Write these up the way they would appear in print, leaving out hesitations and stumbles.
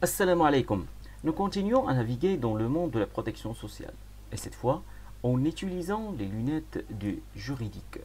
Assalamu alaikum. Nous continuons à naviguer dans le monde de la protection sociale, et cette fois en utilisant les lunettes du juridique.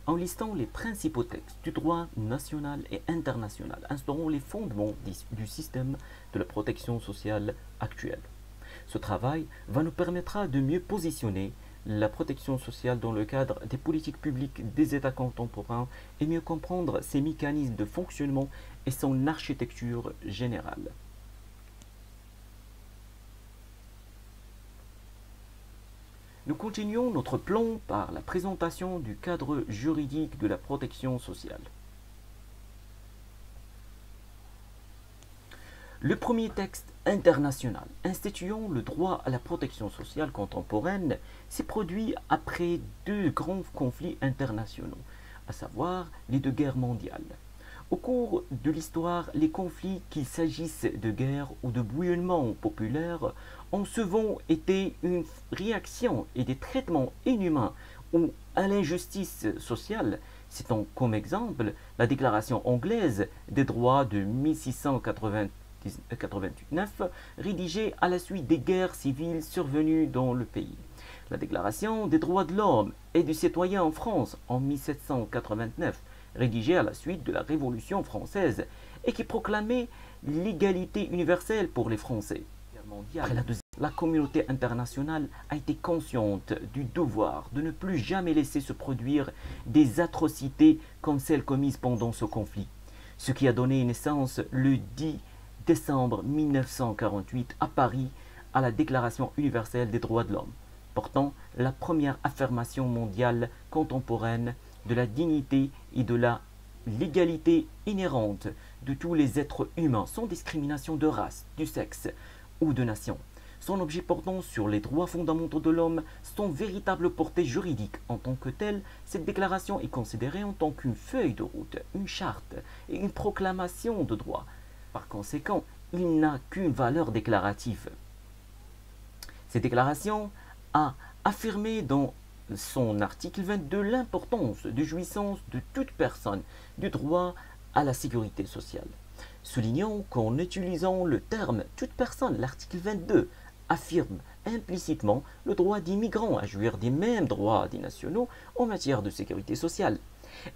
En listant les principaux textes du droit national et international instaurant les fondements du système de la protection sociale actuelle. Ce travail nous permettra de mieux positionner la protection sociale dans le cadre des politiques publiques des États contemporains et mieux comprendre ses mécanismes de fonctionnement et son architecture générale. Nous continuons notre plan par la présentation du cadre juridique de la protection sociale. Le premier texte international instituant le droit à la protection sociale contemporaine s'est produit après deux grands conflits internationaux, à savoir les deux guerres mondiales. Au cours de l'histoire, les conflits, qu'il s'agisse de guerre ou de bouillonnement populaire, ont souvent été une réaction et des traitements inhumains ou à l'injustice sociale, citant comme exemple la Déclaration anglaise des droits de 1689, rédigée à la suite des guerres civiles survenues dans le pays. La Déclaration des droits de l'homme et du citoyen en France en 1789, rédigée à la suite de la Révolution française et qui proclamait l'égalité universelle pour les Français. Après la communauté internationale a été consciente du devoir de ne plus jamais laisser se produire des atrocités comme celles commises pendant ce conflit, ce qui a donné naissance le 10 décembre 1948 à Paris à la Déclaration universelle des droits de l'homme, portant la première affirmation mondiale contemporaine de la dignité et de l'égalité inhérente de tous les êtres humains sans discrimination de race, du sexe ou de nation. Son objet portant sur les droits fondamentaux de l'homme, son véritable portée juridique en tant que telle, cette déclaration est considérée en tant qu'une feuille de route, une charte et une proclamation de droit. Par conséquent, il n'a qu'une valeur déclarative. Cette déclaration a affirmé dans son article 22 l'importance de jouissance de toute personne du droit à la sécurité sociale. Soulignons qu'en utilisant le terme « toute personne », l'article 22 affirme implicitement le droit des migrants à jouir des mêmes droits des nationaux en matière de sécurité sociale.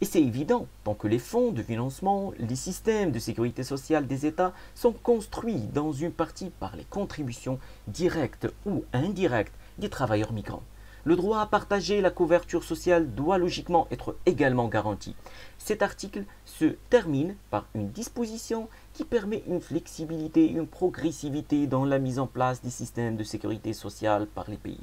Et c'est évident, tant que les fonds de financement, les systèmes de sécurité sociale des États sont construits dans une partie par les contributions directes ou indirectes des travailleurs migrants. Le droit à partager la couverture sociale doit logiquement être également garanti. Cet article se termine par une disposition qui permet une flexibilité et une progressivité dans la mise en place des systèmes de sécurité sociale par les pays.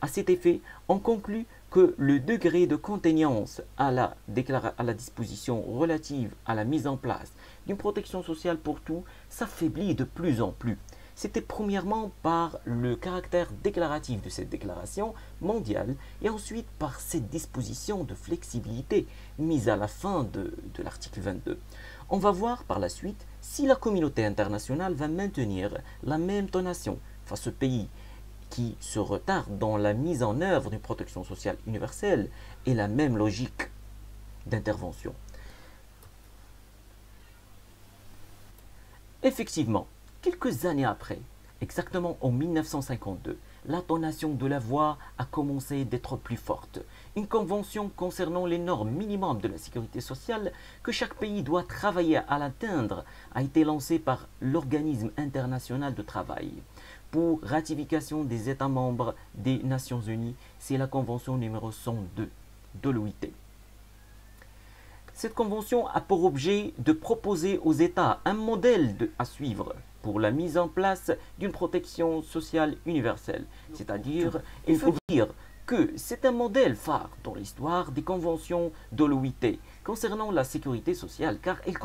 À cet effet, on conclut que le degré de contingence à la disposition relative à la mise en place d'une protection sociale pour tous s'affaiblit de plus en plus. C'était premièrement par le caractère déclaratif de cette déclaration mondiale et ensuite par cette disposition de flexibilité mise à la fin de l'article 22. On va voir par la suite si la communauté internationale va maintenir la même tonation face aux pays qui se retardent dans la mise en œuvre d'une protection sociale universelle et la même logique d'intervention. Effectivement, quelques années après, exactement en 1952, l'intonation de la voix a commencé d'être plus forte. Une convention concernant les normes minimum de la sécurité sociale que chaque pays doit travailler à l'atteindre a été lancée par l'Organisme international de travail. Pour ratification des États membres des Nations Unies, c'est la convention numéro 102 de l'OIT. Cette convention a pour objet de proposer aux États un modèle à suivre pour la mise en place d'une protection sociale universelle. C'est-à-dire, il faut dire que c'est un modèle phare dans l'histoire des conventions de l'OIT concernant la sécurité sociale, car elle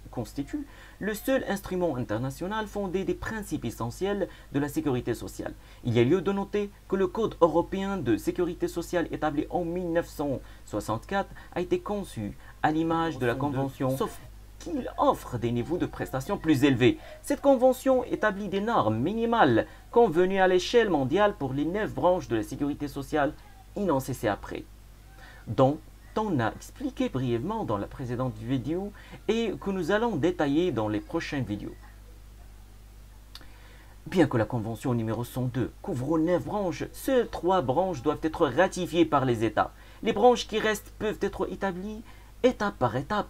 constitue le seul instrument international fondé des principes essentiels de la sécurité sociale. Il y a lieu de noter que le Code européen de sécurité sociale établi en 1964 a été conçu à l'image de la Convention, sauf qu'il offre des niveaux de prestations plus élevés. Cette convention établit des normes minimales convenues à l'échelle mondiale pour les 9 branches de la sécurité sociale énoncées après, dont on a expliqué brièvement dans la précédente vidéo et que nous allons détailler dans les prochaines vidéos. Bien que la convention numéro 102 couvre 9 branches, seules 3 branches doivent être ratifiées par les États. Les branches qui restent peuvent être établies étape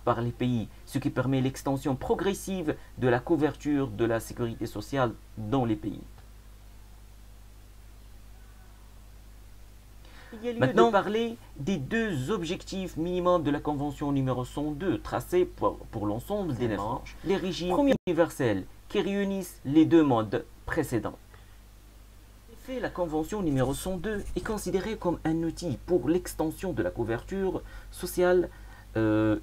par les pays, ce qui permet l'extension progressive de la couverture de la sécurité sociale dans les pays. Il y a lieu de parler des 2 objectifs minimums de la Convention numéro 102 tracés pour l'ensemble des 9 branches. Les régimes universels qui réunissent les 2 modes précédents. En effet, la Convention numéro 102 est considérée comme un outil pour l'extension de la couverture sociale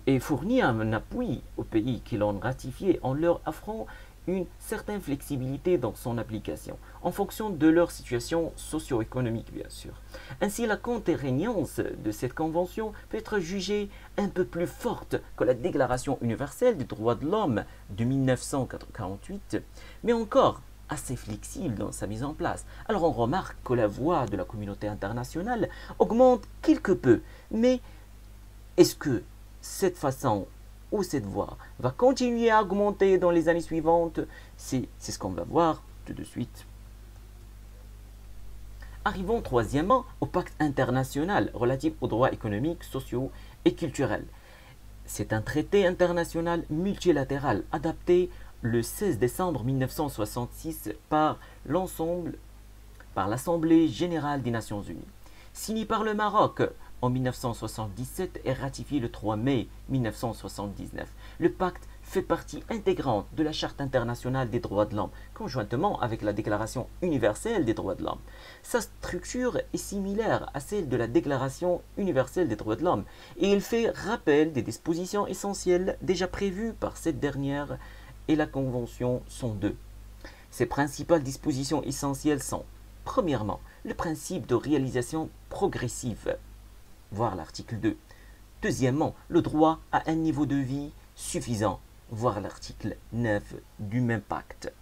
et fournit un appui aux pays qui l'ont ratifié en leur offrant une certaine flexibilité dans son application, en fonction de leur situation socio-économique bien sûr. Ainsi, la contraignance de cette convention peut être jugée un peu plus forte que la Déclaration universelle des droits de l'homme de 1948, mais encore assez flexible dans sa mise en place. Alors on remarque que la voix de la communauté internationale augmente quelque peu, mais est-ce que cette façon ou cette voie va continuer à augmenter dans les années suivantes? C'est ce qu'on va voir tout de suite. Arrivons troisièmement au pacte international relatif aux droits économiques, sociaux et culturels. C'est un traité international multilatéral adapté le 16 décembre 1966 par l'Assemblée générale des Nations unies. Signé par le Maroc en 1977 et ratifié le 3 mai 1979. Le pacte fait partie intégrante de la Charte internationale des droits de l'homme, conjointement avec la Déclaration universelle des droits de l'homme. Sa structure est similaire à celle de la Déclaration universelle des droits de l'homme, et il fait rappel des dispositions essentielles déjà prévues par cette dernière et la Convention 102. Ses principales dispositions essentielles sont, premièrement, le principe de réalisation progressive, voir l'article 2. Deuxièmement, le droit à un niveau de vie suffisant, voir l'article 9 du même pacte.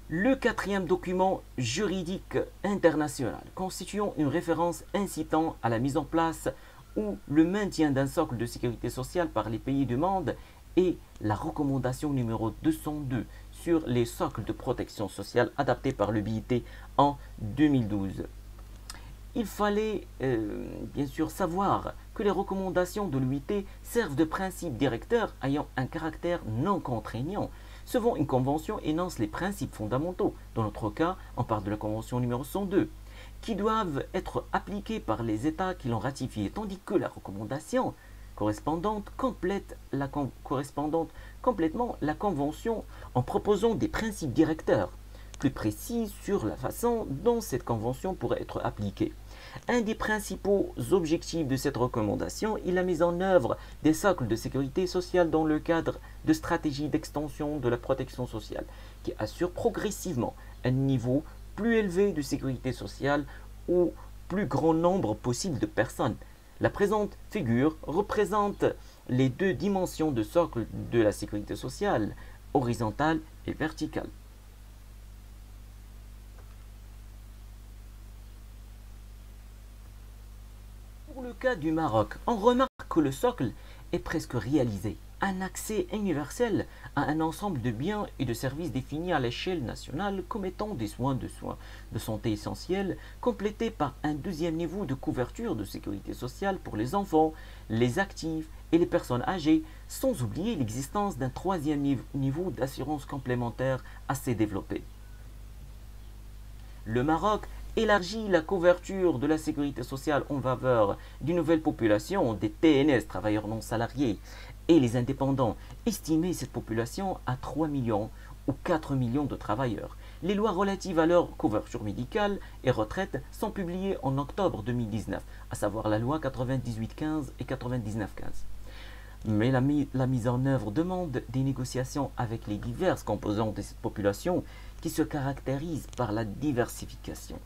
Le quatrième document juridique international constituant une référence incitant à la mise en place ou le maintien d'un socle de sécurité sociale par les pays du monde est la recommandation numéro 202 sur les socles de protection sociale adaptés par le BIT en 2012. Il fallait bien sûr savoir que les recommandations de l'OIT servent de principes directeurs ayant un caractère non contraignant. Souvent, une convention énonce les principes fondamentaux. Dans notre cas, on parle de la convention numéro 102, qui doivent être appliqués par les États qui l'ont ratifiée, tandis que la recommandation correspondante complète complètement la convention en proposant des principes directeurs plus précis sur la façon dont cette convention pourrait être appliquée. Un des principaux objectifs de cette recommandation est la mise en œuvre des socles de sécurité sociale dans le cadre de stratégies d'extension de la protection sociale, qui assurent progressivement un niveau plus élevé de sécurité sociale au plus grand nombre possible de personnes. La présente figure représente les 2 dimensions de socle de la sécurité sociale, horizontale et verticale. Pour le cas du Maroc, on remarque que le socle est presque réalisé. Un accès universel à un ensemble de biens et de services définis à l'échelle nationale comme étant des soins de santé essentiels, complétés par un 2e niveau de couverture de sécurité sociale pour les enfants, les actifs et les personnes âgées, sans oublier l'existence d'un 3e niveau d'assurance complémentaire assez développé. Le Maroc élargit la couverture de la sécurité sociale en faveur d'une nouvelle population des TNS, travailleurs non salariés, et les indépendants, estimait cette population à 3 millions ou 4 millions de travailleurs. Les lois relatives à leur couverture médicale et retraite sont publiées en octobre 2019, à savoir la loi 98-15 et 99-15. Mais la mise en œuvre demande des négociations avec les diverses composantes de cette population qui se caractérisent par la diversification.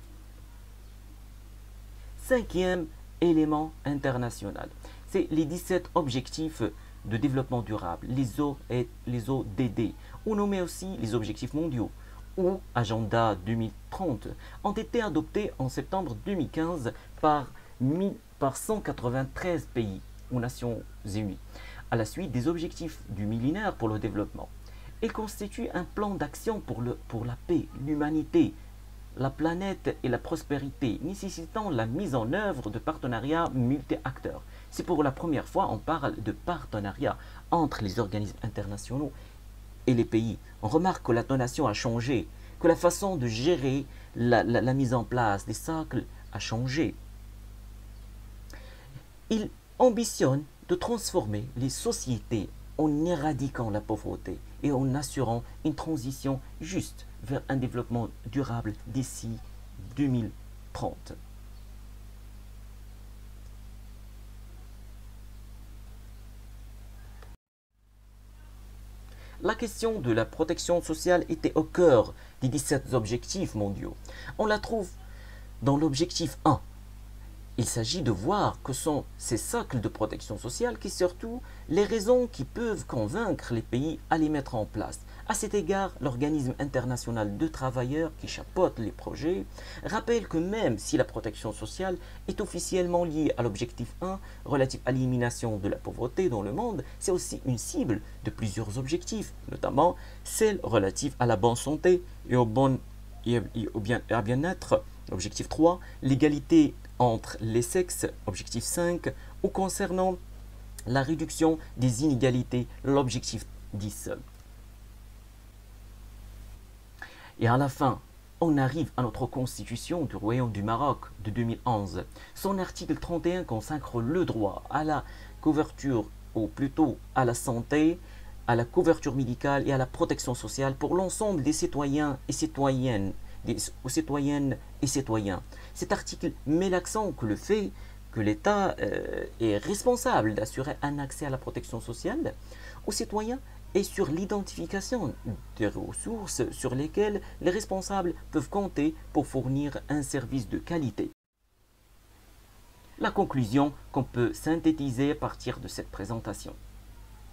5e élément international, c'est les 17 objectifs de développement durable, les ODD, ou nommés aussi les objectifs mondiaux, ou Agenda 2030, ont été adoptés en septembre 2015 par 193 pays, aux Nations Unies, à la suite des objectifs du millénaire pour le développement. Il constitue un plan d'action pour la paix, l'humanité, la planète et la prospérité, nécessitant la mise en œuvre de partenariats multi-acteurs. C'est pour la première fois qu'on parle de partenariat entre les organismes internationaux et les pays. On remarque que la donation a changé, que la façon de gérer la mise en place des cercles a changé. Il ambitionne de transformer les sociétés en éradiquant la pauvreté et en assurant une transition juste vers un développement durable d'ici 2030. La question de la protection sociale était au cœur des 17 objectifs mondiaux. On la trouve dans l'objectif 1. Il s'agit de voir que sont ces socles de protection sociale qui surtout les raisons qui peuvent convaincre les pays à les mettre en place. À cet égard, l'Organisme international de travailleurs qui chapeaute les projets rappelle que même si la protection sociale est officiellement liée à l'objectif 1 relatif à l'élimination de la pauvreté dans le monde, c'est aussi une cible de plusieurs objectifs, notamment celle relative à la bonne santé et au bien-être, objectif 3, l'égalité entre les sexes, objectif 5, ou concernant la réduction des inégalités, l'objectif 10. Et à la fin, on arrive à notre constitution du Royaume du Maroc de 2011. Son article 31 consacre le droit à la couverture, ou plutôt à la santé, à la couverture médicale et à la protection sociale pour l'ensemble des citoyens et citoyennes, aux citoyennes et citoyens. Cet article met l'accent que le fait que l'État est responsable d'assurer un accès à la protection sociale aux citoyens et sur l'identification des ressources sur lesquelles les responsables peuvent compter pour fournir un service de qualité. La conclusion qu'on peut synthétiser à partir de cette présentation.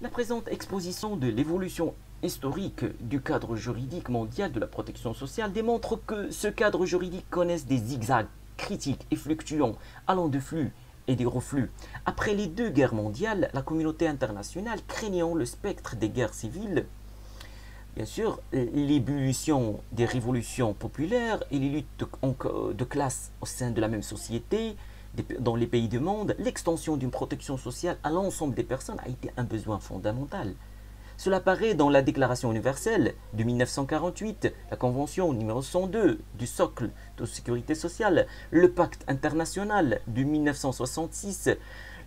La présente exposition de l'évolution historique du cadre juridique mondial de la protection sociale démontre que ce cadre juridique connaît des zigzags critiques et fluctuants, allant de flux et des reflux. Après les deux guerres mondiales, la communauté internationale, craignant le spectre des guerres civiles, bien sûr, l'ébullition des révolutions populaires et les luttes de classe au sein de la même société, dans les pays du monde, l'extension d'une protection sociale à l'ensemble des personnes a été un besoin fondamental. Cela apparaît dans la Déclaration universelle de 1948, la Convention numéro 102 du socle de sécurité sociale, le Pacte international de 1966.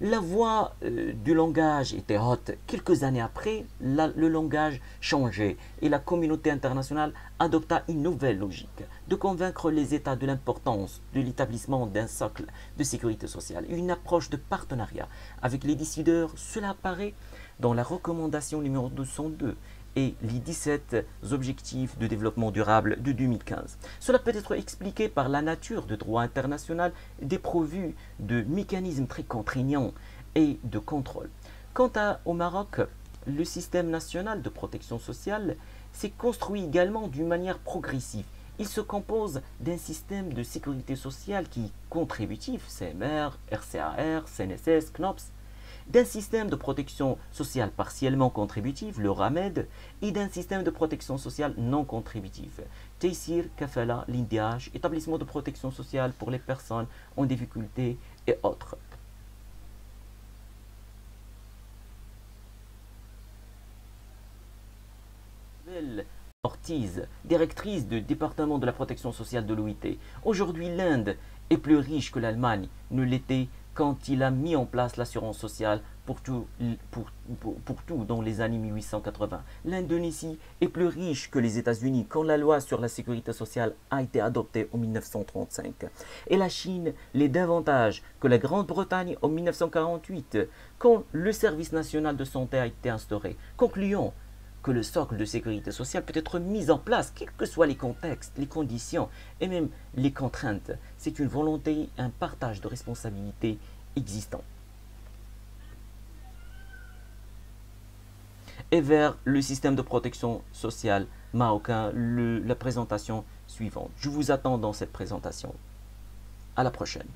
La voix du langage était haute. Quelques années après, le langage changeait et la communauté internationale adopta une nouvelle logique de convaincre les États de l'importance de l'établissement d'un socle de sécurité sociale, une approche de partenariat avec les décideurs. Cela apparaît dans la recommandation numéro 202 et les 17 objectifs de développement durable de 2015. Cela peut être expliqué par la nature du droit international dépourvu de mécanismes très contraignants et de contrôle. Quant au Maroc, le système national de protection sociale s'est construit également d'une manière progressive. Il se compose d'un système de sécurité sociale qui est contributif, CMR, RCAR, CNSS, CNOPS, d'un système de protection sociale partiellement contributif, le RAMED, et d'un système de protection sociale non contributif, Taysir, Kafala, l'INDH, établissement de protection sociale pour les personnes en difficulté et autres. Ortiz, directrice du département de la protection sociale de l'OIT. Aujourd'hui, l'Inde est plus riche que l'Allemagne ne l'était quand il a mis en place l'assurance sociale pour tout dans les années 1880. L'Indonésie est plus riche que les États-Unis quand la loi sur la sécurité sociale a été adoptée en 1935. Et la Chine l'est davantage que la Grande-Bretagne en 1948 quand le service national de santé a été instauré. Concluons que le socle de sécurité sociale peut être mis en place, quels que soient les contextes, les conditions et même les contraintes. C'est une volonté, un partage de responsabilités existant. Et vers le système de protection sociale marocain, la présentation suivante. Je vous attends dans cette présentation. À la prochaine.